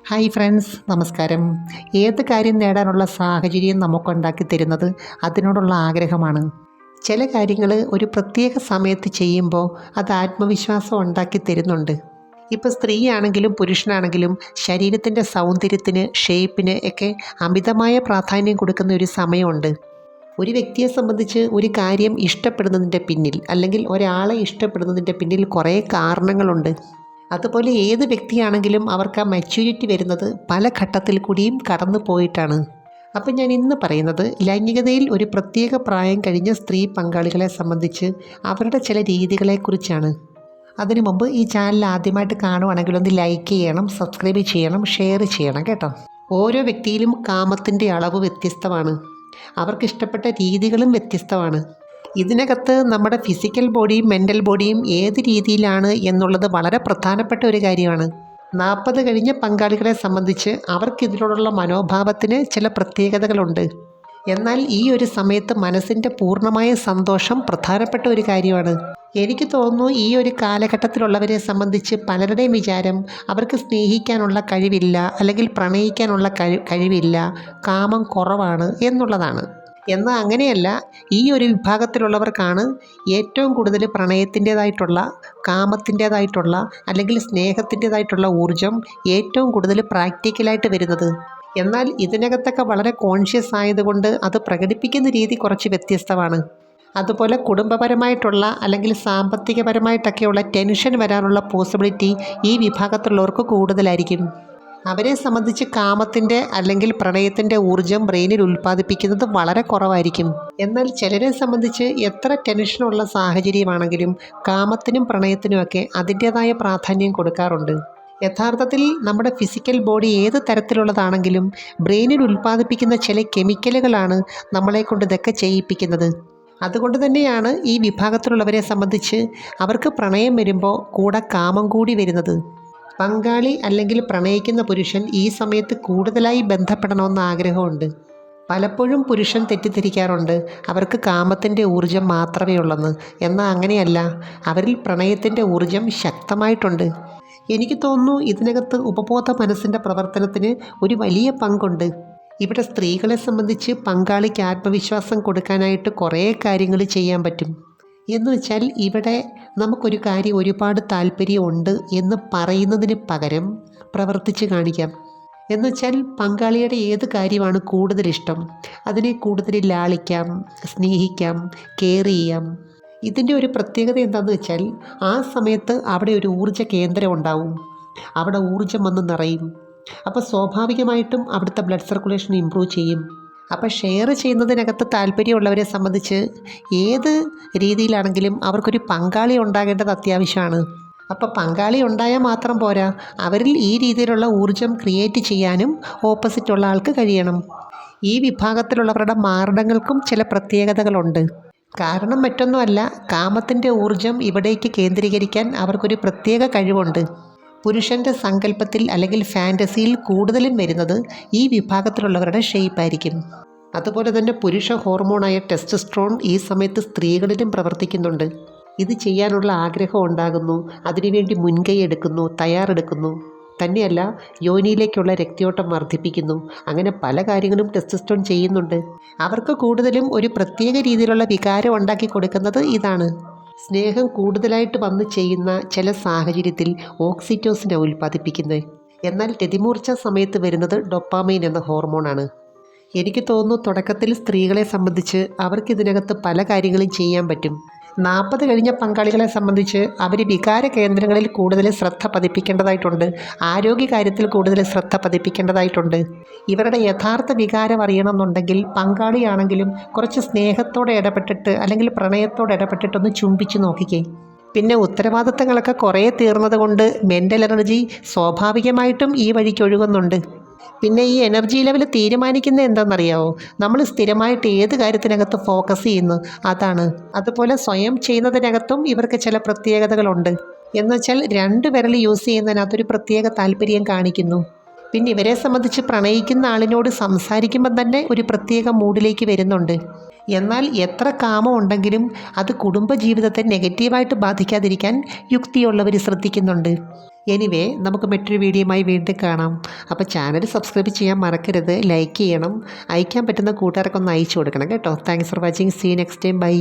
Hi friends, നമസ്കാരം. ഏത് കാര്യം നേടാനുള്ള സാഹചര്യം നമുക്കുണ്ടാക്കി തരുന്നത് അതിനോടുള്ള ആഗ്രഹമാണ്. ചില കാര്യങ്ങൾ ഒരു പ്രത്യേക സമയത്ത് ചെയ്യുമ്പോൾ അത് ആത്മവിശ്വാസം ഉണ്ടാക്കി തരുന്നുണ്ട്. ഇപ്പോൾ സ്ത്രീയാണെങ്കിലും പുരുഷനാണെങ്കിലും ശരീരത്തിൻ്റെ സൗന്ദര്യത്തിന്, ഷേപ്പിന് ഒക്കെ അമിതമായ പ്രാധാന്യം കൊടുക്കുന്ന ഒരു സമയമുണ്ട്. ഒരു വ്യക്തിയെ സംബന്ധിച്ച് ഒരു കാര്യം ഇഷ്ടപ്പെടുന്നതിൻ്റെ പിന്നിൽ, അല്ലെങ്കിൽ ഒരാളെ ഇഷ്ടപ്പെടുന്നതിൻ്റെ പിന്നിൽ കുറേ കാരണങ്ങളുണ്ട്. അതുപോലെ ഏത് വ്യക്തിയാണെങ്കിലും അവർക്ക് ആ മെച്യൂരിറ്റി വരുന്നത് പല ഘട്ടത്തിൽ കൂടിയും കടന്നു പോയിട്ടാണ്. അപ്പം ഞാൻ ഇന്ന് പറയുന്നത് ലൈംഗികതയിൽ ഒരു പ്രത്യേക പ്രായം കഴിഞ്ഞ സ്ത്രീ പങ്കാളികളെ സംബന്ധിച്ച് അവരുടെ ചില രീതികളെക്കുറിച്ചാണ്. അതിനു മുമ്പ് ഈ ചാനൽ ആദ്യമായിട്ട് കാണുവാണെങ്കിൽ ഒന്ന് ലൈക്ക് ചെയ്യണം, സബ്സ്ക്രൈബ് ചെയ്യണം, ഷെയർ ചെയ്യണം കേട്ടോ. ഓരോ വ്യക്തിയിലും കാമത്തിൻ്റെ അളവ് വ്യത്യസ്തമാണ്. അവർക്കിഷ്ടപ്പെട്ട രീതികളും വ്യത്യസ്തമാണ്. ഇതിനകത്ത് നമ്മുടെ ഫിസിക്കൽ ബോഡിയും മെൻ്റൽ ബോഡിയും ഏത് രീതിയിലാണ് എന്നുള്ളത് വളരെ പ്രധാനപ്പെട്ട ഒരു കാര്യമാണ്. 40 കഴിഞ്ഞ പങ്കാളികളെ സംബന്ധിച്ച് അവർക്കിതിനോടുള്ള മനോഭാവത്തിന് ചില പ്രത്യേകതകളുണ്ട്. എന്നാൽ ഈ ഒരു സമയത്ത് മനസ്സിൻ്റെ പൂർണ്ണമായ സന്തോഷം പ്രധാനപ്പെട്ട ഒരു കാര്യമാണ്. എനിക്ക് തോന്നുന്നു ഈ ഒരു കാലഘട്ടത്തിലുള്ളവരെ സംബന്ധിച്ച് പലരുടെയും വിചാരം അവർക്ക് സ്നേഹിക്കാനുള്ള കഴിവില്ല, അല്ലെങ്കിൽ പ്രണയിക്കാനുള്ള കഴിവില്ല, കാമം കുറവാണ് എന്നുള്ളതാണ്. എന്നാൽ അങ്ങനെയല്ല. ഈ ഒരു വിഭാഗത്തിലുള്ളവർക്കാണ് ഏറ്റവും കൂടുതൽ പ്രണയത്തിൻ്റേതായിട്ടുള്ള, കാമത്തിൻ്റേതായിട്ടുള്ള, അല്ലെങ്കിൽ സ്നേഹത്തിൻ്റേതായിട്ടുള്ള ഊർജം ഏറ്റവും കൂടുതൽ പ്രാക്ടിക്കലായിട്ട് വരുന്നത്. എന്നാൽ ഇതിനകത്തൊക്കെ വളരെ കോൺഷ്യസ് ആയതുകൊണ്ട് അത് പ്രകടിപ്പിക്കുന്ന രീതി കുറച്ച് വ്യത്യസ്തമാണ്. അതുപോലെ കുടുംബപരമായിട്ടുള്ള അല്ലെങ്കിൽ സാമ്പത്തികപരമായിട്ടൊക്കെയുള്ള ടെൻഷൻ വരാനുള്ള പോസിബിലിറ്റി ഈ വിഭാഗത്തിലുള്ളവർക്ക് കൂടുതലായിരിക്കും. അവരെ സംബന്ധിച്ച് കാമത്തിൻ്റെ അല്ലെങ്കിൽ പ്രണയത്തിൻ്റെ ഊർജം ബ്രെയിനിൽ ഉൽപ്പാദിപ്പിക്കുന്നത് വളരെ കുറവായിരിക്കും. എന്നാൽ ചിലരെ സംബന്ധിച്ച് എത്ര ടെൻഷനുള്ള സാഹചര്യമാണെങ്കിലും കാമത്തിനും പ്രണയത്തിനുമൊക്കെ അതിൻ്റേതായ പ്രാധാന്യം കൊടുക്കാറുണ്ട്. യഥാർത്ഥത്തിൽ നമ്മുടെ ഫിസിക്കൽ ബോഡി ഏത് തരത്തിലുള്ളതാണെങ്കിലും ബ്രെയിനിൽ ഉൽപ്പാദിപ്പിക്കുന്ന ചില കെമിക്കലുകളാണ് നമ്മളെക്കൊണ്ട് ഇതൊക്കെ ചെയ്യിപ്പിക്കുന്നത്. അതുകൊണ്ട് തന്നെയാണ് ഈ വിഭാഗത്തിലുള്ളവരെ സംബന്ധിച്ച് അവർക്ക് പ്രണയം വരുമ്പോൾ കൂടെ കാമം കൂടി വരുന്നത്. പങ്കാളി അല്ലെങ്കിൽ പ്രണയിക്കുന്ന പുരുഷൻ ഈ സമയത്ത് കൂടുതലായി ബന്ധപ്പെടണമെന്ന് ആഗ്രഹമുണ്ട്. പലപ്പോഴും പുരുഷൻ തെറ്റിദ്ധരിക്കാറുണ്ട് അവർക്ക് കാമത്തിൻ്റെ ഊർജം മാത്രമേ ഉള്ളെന്ന്. എന്നാൽ അങ്ങനെയല്ല, അവരിൽ പ്രണയത്തിൻ്റെ ഊർജം ശക്തമായിട്ടുണ്ട്. എനിക്ക് തോന്നുന്നു ഇതിനകത്ത് ഉപബോധ മനസ്സിൻ്റെ പ്രവർത്തനത്തിന് ഒരു വലിയ പങ്കുണ്ട്. ഇവിടെ സ്ത്രീകളെ സംബന്ധിച്ച് പങ്കാളിക്ക് ആത്മവിശ്വാസം കൊടുക്കാനായിട്ട് കുറേ കാര്യങ്ങൾ ചെയ്യാൻ പറ്റും. എന്ന് വെച്ചാൽ ഇവിടെ നമുക്കൊരു കാര്യം ഒരുപാട് താല്പര്യമുണ്ട് എന്ന് പറയുന്നതിന് പകരം പ്രവർത്തിച്ച് കാണിക്കാം. എന്ന് വെച്ചാൽ പങ്കാളിയുടെ ഏത് കാര്യമാണ് കൂടുതലിഷ്ടം അതിനെ കൂടുതൽ ലാളിക്കാം, സ്നേഹിക്കാം, കെയർ ചെയ്യാം. ഇതിൻ്റെ ഒരു പ്രത്യേകത എന്താണെന്ന് വെച്ചാൽ ആ സമയത്ത് അവിടെ ഒരു ഊർജ്ജ കേന്ദ്രം ഉണ്ടാവും. അവിടെ ഊർജ്ജം വന്ന് നിറയും. അപ്പോൾ സ്വാഭാവികമായിട്ടും അവിടുത്തെ ബ്ലഡ് സർക്കുലേഷൻ ഇമ്പ്രൂവ് ചെയ്യും. അപ്പോൾ ഷെയർ ചെയ്യുന്നതിനകത്ത് താല്പര്യമുള്ളവരെ സംബന്ധിച്ച് ഏത് രീതിയിലാണെങ്കിലും അവർക്കൊരു പങ്കാളി ഉണ്ടാകേണ്ടത് അത്യാവശ്യമാണ്. അപ്പോൾ പങ്കാളി ഉണ്ടായാൽ മാത്രം പോരാ, അവരിൽ ഈ രീതിയിലുള്ള ഊർജം ക്രിയേറ്റ് ചെയ്യാനും ഓപ്പോസിറ്റുള്ള ആൾക്ക് കഴിയണം. ഈ വിഭാഗത്തിലുള്ളവരുടെ മാർഗ്ഗങ്ങൾക്കും ചില പ്രത്യേകതകളുണ്ട്. കാരണം മറ്റൊന്നുമല്ല, കാമത്തിൻ്റെ ഊർജം ഇവിടേക്ക് കേന്ദ്രീകരിക്കാൻ അവർക്കൊരു പ്രത്യേക കഴിവുണ്ട്. പുരുഷൻ്റെ സങ്കല്പത്തിൽ അല്ലെങ്കിൽ ഫാൻറ്റസിയിൽ കൂടുതലും വരുന്നത് ഈ വിഭാഗത്തിലുള്ളവരുടെ ഷേപ്പായിരിക്കും. അതുപോലെ തന്നെ പുരുഷ ഹോർമോണായ ടെസ്റ്റോസ്റ്ററോൺ ഈ സമയത്ത് സ്ത്രീകളിലും പ്രവർത്തിക്കുന്നുണ്ട്. ഇത് ചെയ്യാനുള്ള ആഗ്രഹം ഉണ്ടാകുന്നു, അതിനുവേണ്ടി മുൻകൈ എടുക്കുന്നു, തയ്യാറെടുക്കുന്നു. തന്നെയല്ല, യോനിയിലേക്കുള്ള രക്തയോട്ടം വർദ്ധിപ്പിക്കുന്നു. അങ്ങനെ പല കാര്യങ്ങളും ടെസ്റ്റോസ്റ്ററോൺ ചെയ്യുന്നുണ്ട്. അവർക്ക് കൂടുതലും ഒരു പ്രത്യേക രീതിയിലുള്ള വികാരം ഉണ്ടാക്കി കൊടുക്കുന്നത് ഇതാണ്. സ്നേഹം കൂടുതലായിട്ട് വന്ന് ചെയ്യുന്ന ചില സാഹചര്യത്തിൽ ഓക്സിറ്റോസിനെ ഉൽപ്പാദിപ്പിക്കുന്നത്. എന്നാൽ രതിമൂർച്ച സമയത്ത് വരുന്നത് ഡോപ്പാമൈൻ എന്ന ഹോർമോണാണ്. എനിക്ക് തോന്നുന്നു തുടക്കത്തിൽ സ്ത്രീകളെ സംബന്ധിച്ച് അവർക്കിതിനകത്ത് പല കാര്യങ്ങളും ചെയ്യാൻ പറ്റും. 40 കഴിഞ്ഞ പങ്കാളികളെ സംബന്ധിച്ച് അവർ വികാര കേന്ദ്രങ്ങളിൽ കൂടുതൽ ശ്രദ്ധ പതിപ്പിക്കേണ്ടതായിട്ടുണ്ട്. ആരോഗ്യകാര്യത്തിൽ കൂടുതൽ ശ്രദ്ധ പതിപ്പിക്കേണ്ടതായിട്ടുണ്ട്. ഇവരുടെ യഥാർത്ഥ വികാരം അറിയണമെന്നുണ്ടെങ്കിൽ പങ്കാളിയാണെങ്കിലും കുറച്ച് സ്നേഹത്തോടെ ഇടപെട്ടിട്ട് അല്ലെങ്കിൽ പ്രണയത്തോടെ ഇടപെട്ടിട്ടൊന്ന് ചുംബിച്ച് നോക്കിക്കേ. പിന്നെ ഉത്തരവാദിത്തങ്ങളൊക്കെ കുറേ തീർന്നത് കൊണ്ട് മെൻ്റൽ എനർജി സ്വാഭാവികമായിട്ടും ഈ വഴിക്ക് ഒഴുകുന്നുണ്ട്. പിന്നെ ഈ എനർജി ലെവൽ തീരുമാനിക്കുന്നത് എന്താണെന്നറിയാമോ? നമ്മൾ സ്ഥിരമായിട്ട് ഏത് കാര്യത്തിനകത്ത് ഫോക്കസ് ചെയ്യുന്നു അതാണ്. അതുപോലെ സ്വയം ചെയ്യുന്നതിനകത്തും ഇവർക്ക് ചില പ്രത്യേകതകളുണ്ട്. എന്നുവെച്ചാൽ 2 വിരൽ യൂസ് ചെയ്യുന്നതിനകത്തൊരു പ്രത്യേക താല്പര്യം കാണിക്കുന്നു. പിന്നെ ഇവരെ സംബന്ധിച്ച് പ്രണയിക്കുന്ന ആളിനോട് സംസാരിക്കുമ്പം തന്നെ ഒരു പ്രത്യേക മൂഡിലേക്ക് വരുന്നുണ്ട്. എന്നാൽ എത്ര കാമം ഉണ്ടെങ്കിലും അത് കുടുംബജീവിതത്തെ നെഗറ്റീവായിട്ട് ബാധിക്കാതിരിക്കാൻ യുക്തിയുള്ളവർ ശ്രദ്ധിക്കുന്നുണ്ട്. എനിവേ നമുക്ക് മറ്റൊരു വീഡിയോയുമായി വീണ്ടും കാണാം. അപ്പോൾ ചാനൽ സബ്സ്ക്രൈബ് ചെയ്യാൻ മറക്കരുത്, ലൈക്ക് ചെയ്യണം, അയക്കാൻ പറ്റുന്ന കൂട്ടുകാർക്കൊന്ന് അയച്ചു കൊടുക്കണം കേട്ടോ. Thanks for watching. See next time. By.